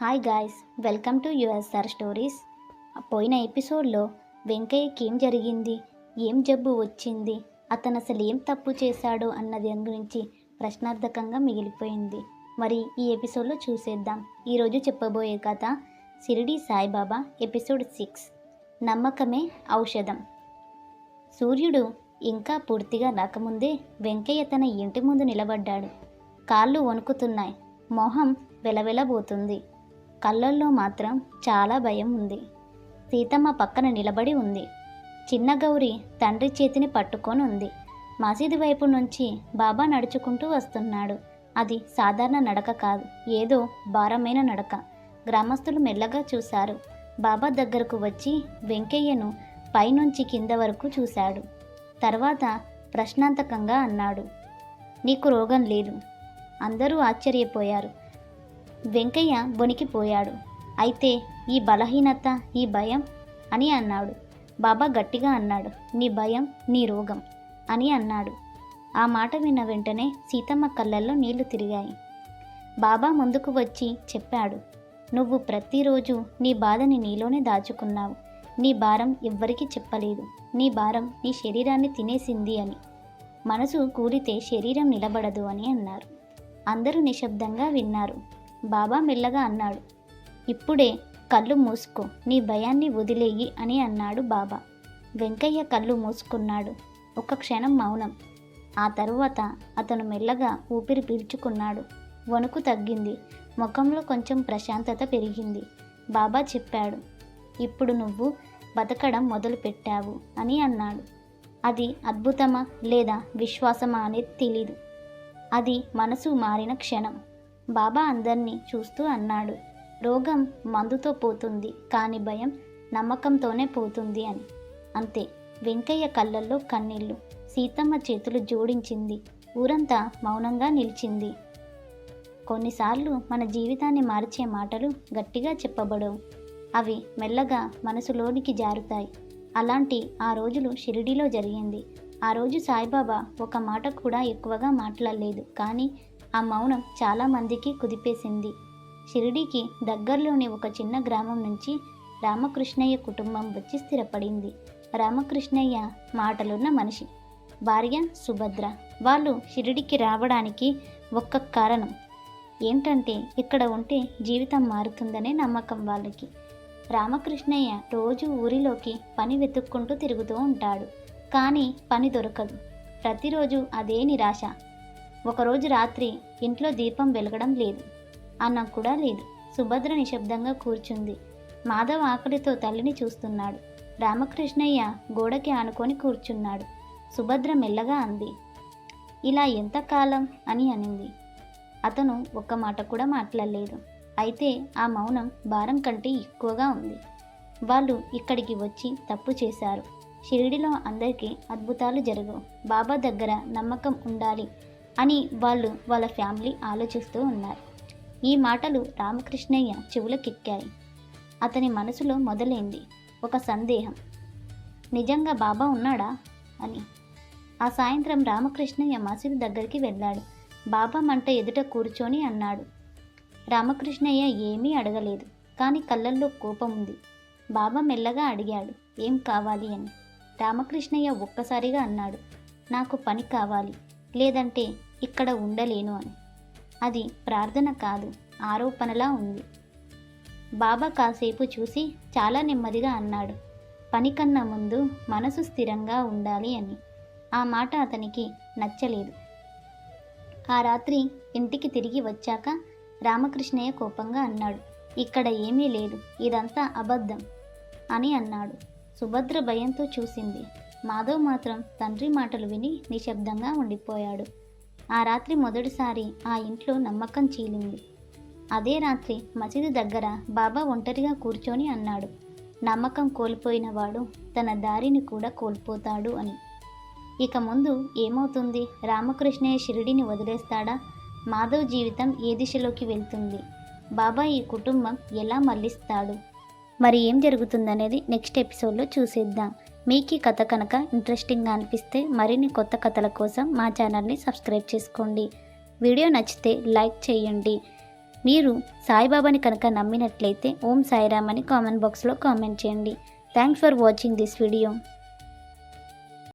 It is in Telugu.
Hi guys, welcome to USR stories. పోయిన ఎపిసోడ్లో వెంకయ్యకి ఏం జరిగింది, ఏం జబ్బు వచ్చింది, అతను అసలు ఏం తప్పు చేశాడు అన్నది గురించి ప్రశ్నార్థకంగా మిగిలిపోయింది. మరి ఈ ఎపిసోడ్లో చూసేద్దాం. ఈరోజు చెప్పబోయే కథ షిరిడి సాయిబాబా ఎపిసోడ్ 6, నమ్మకమే ఔషధం. సూర్యుడు ఇంకా పూర్తిగా రాకముందే వెంకయ్య తన ఇంటి ముందు నిలబడ్డాడు. కాళ్ళు వణుకుతున్నాయి, మొహం వెలవెలబోతుంది. కళ్ళల్లో మాత్రం చాలా భయం ఉంది. సీతమ్మ పక్కన నిలబడి ఉంది. చిన్న గౌరి తండ్రి చేతిని పట్టుకొని ఉంది. మసీదు వైపు నుంచి బాబా నడుచుకుంటూ వస్తున్నాడు. అది సాధారణ నడక కాదు, ఏదో భారమైన నడక. గ్రామస్తులు మెల్లగా చూశారు. బాబా దగ్గరకు వచ్చి వెంకయ్యను పైనుంచి కింద వరకు చూశాడు. తర్వాత ప్రశ్నార్థకంగా అన్నాడు, నీకు రోగం లేదు. అందరూ ఆశ్చర్యపోయారు. వెంకయ్య వణికిపోయాడు. అయితే ఈ బలహీనత, ఈ భయం అని అన్నాడు. బాబా గట్టిగా అన్నాడు, నీ భయం నీ రోగం అని అన్నాడు. ఆ మాట విన్న వెంటనే సీతమ్మ కళ్ళల్లో నీళ్లు తిరిగాయి. బాబా ముందుకు వచ్చి చెప్పాడు, నువ్వు ప్రతిరోజు నీ బాధని నీలోనే దాచుకున్నావు. నీ భారం ఎవ్వరికీ చెప్పలేదు. నీ భారం నీ శరీరాన్ని తినేసింది అని. మనసు కూలితే శరీరం నిలబడదు అని అన్నారు. అందరూ నిశ్శబ్దంగా విన్నారు. బాబా మెల్లగా అన్నాడు, ఇప్పుడే కళ్ళు మూసుకో, నీ భయాన్ని వదిలేయి అని అన్నాడు బాబా. వెంకయ్య కళ్ళు మూసుకున్నాడు. ఒక క్షణం మౌనం. ఆ తరువాత అతను మెల్లగా ఊపిరి పీల్చుకున్నాడు. వణుకు తగ్గింది. ముఖంలో కొంచెం ప్రశాంతత పెరిగింది. బాబా చెప్పాడు, ఇప్పుడు నువ్వు బతకడం మొదలుపెట్టావు అని అన్నాడు. అది అద్భుతమా లేదా విశ్వాసమా అనేది తెలీదు. అది మనసు మారిన క్షణం. బాబా అందరినీ చూస్తూ అన్నాడు, రోగం మందుతో పోతుంది, కానీ భయం నమ్మకంతోనే పోతుంది అని. అంతే. వెంకయ్య కళ్ళల్లో కన్నీళ్ళు. సీతమ్మ చేతులు జోడించింది. ఊరంతా మౌనంగా నిలిచింది. కొన్నిసార్లు మన జీవితాన్ని మార్చే మాటలు గట్టిగా చెప్పబడవు. అవి మెల్లగా మనసులోనికి జారుతాయి. అలాంటి ఆ రోజులు షిరిడీలో జరిగింది. ఆ రోజు సాయిబాబా ఒక మాట కూడా ఎక్కువగా మాట్లాడలేదు, కానీ ఆ మౌనం చాలామందికి కుదిపేసింది. షిరిడీకి దగ్గరలోని ఒక చిన్న గ్రామం నుంచి రామకృష్ణయ్య కుటుంబం వచ్చి స్థిరపడింది. రామకృష్ణయ్య మాటలున్న మనిషి, భార్య సుభద్ర. వాళ్ళు షిరిడీకి రావడానికి ఒక్క కారణం ఏంటంటే ఇక్కడ ఉంటే జీవితం మారుతుందనే నమ్మకం వాళ్ళకి. రామకృష్ణయ్య రోజు ఊరిలోకి పని వెతుక్కుంటూ తిరుగుతూ ఉంటాడు, కానీ పని దొరకదు. ప్రతిరోజు అదే నిరాశ. ఒకరోజు రాత్రి ఇంట్లో దీపం వెలగడం లేదు, అన్నం కూడా లేదు. సుభద్ర నిశ్శబ్దంగా కూర్చుంది. మాధవ్ ఆకలితో తల్లిని చూస్తున్నాడు. రామకృష్ణయ్య గోడకి ఆనుకొని కూర్చున్నాడు. సుభద్ర మెల్లగా అంది, ఇలా ఎంతకాలం అని అనింది. అతను ఒక్క మాట కూడా మాట్లాడలేదు. అయితే ఆ మౌనం భారం కంటే ఎక్కువగా ఉంది. వాళ్ళు ఇక్కడికి వచ్చి తప్పు చేశారు. షిరిడిలో అందరికీ అద్భుతాలు జరగవు, బాబా దగ్గర నమ్మకం ఉండాలి అని వాళ్ళ ఫ్యామిలీ ఆలోచిస్తూ ఉన్నారు. ఈ మాటలు రామకృష్ణయ్య చెవులకెక్కాయి. అతని మనసులో మొదలైంది ఒక సందేహం, నిజంగా బాబా ఉన్నాడా అని. ఆ సాయంత్రం రామకృష్ణయ్య మసీదు దగ్గరికి వెళ్ళాడు. బాబా మంట ఎదుట కూర్చొని అన్నాడు. రామకృష్ణయ్య ఏమీ అడగలేదు, కానీ కళ్ళల్లో కోపం ఉంది. బాబా మెల్లగా అడిగాడు, ఏం కావాలి అని. రామకృష్ణయ్య ఒక్కసారిగా అన్నాడు, నాకు పని కావాలి, లేదంటే ఇక్కడ ఉండలేను అని. అది ప్రార్థన కాదు, ఆరోపణలా ఉంది. బాబా కాసేపు చూసి చాలా నెమ్మదిగా అన్నాడు, పని కన్నా ముందు మనసు స్థిరంగా ఉండాలి అని. ఆ మాట అతనికి నచ్చలేదు. ఆ రాత్రి ఇంటికి తిరిగి వచ్చాక రామకృష్ణయ్య కోపంగా అన్నాడు, ఇక్కడ ఏమీ లేదు, ఇదంతా అబద్ధం అని అన్నాడు. సుభద్ర భయంతో చూసింది. మాధవ్ మాత్రం తండ్రి మాటలు విని నిశ్శబ్దంగా ఉండిపోయాడు. ఆ రాత్రి మొదటిసారి ఆ ఇంట్లో నమ్మకం చీలింది. అదే రాత్రి మసీదు దగ్గర బాబా ఒంటరిగా కూర్చొని అన్నాడు, నమ్మకం కోల్పోయినవాడు తన దారిని కూడా కోల్పోతాడు అని. ఇక ముందు ఏమవుతుంది? రామకృష్ణయ్య షిరిడిని వదిలేస్తాడా? మాధవ్ జీవితం ఏ దిశలోకి వెళ్తుంది? బాబా ఈ కుటుంబం ఎలా మళ్ళిస్తాడు? మరి ఏం జరుగుతుందనేది నెక్స్ట్ ఎపిసోడ్లో చూసేద్దాం. మీకు ఈ కథ కనుక ఇంట్రెస్టింగ్గా అనిపిస్తే మరిన్ని కొత్త కథల కోసం మా ఛానల్ని సబ్స్క్రైబ్ చేసుకోండి. వీడియో నచ్చితే లైక్ చేయండి. మీరు సాయిబాబాని కనుక నమ్మినట్లయితే ఓం సాయిరామ్ అని కామెంట్ బాక్స్లో కామెంట్ చేయండి. Thanks for watching this video.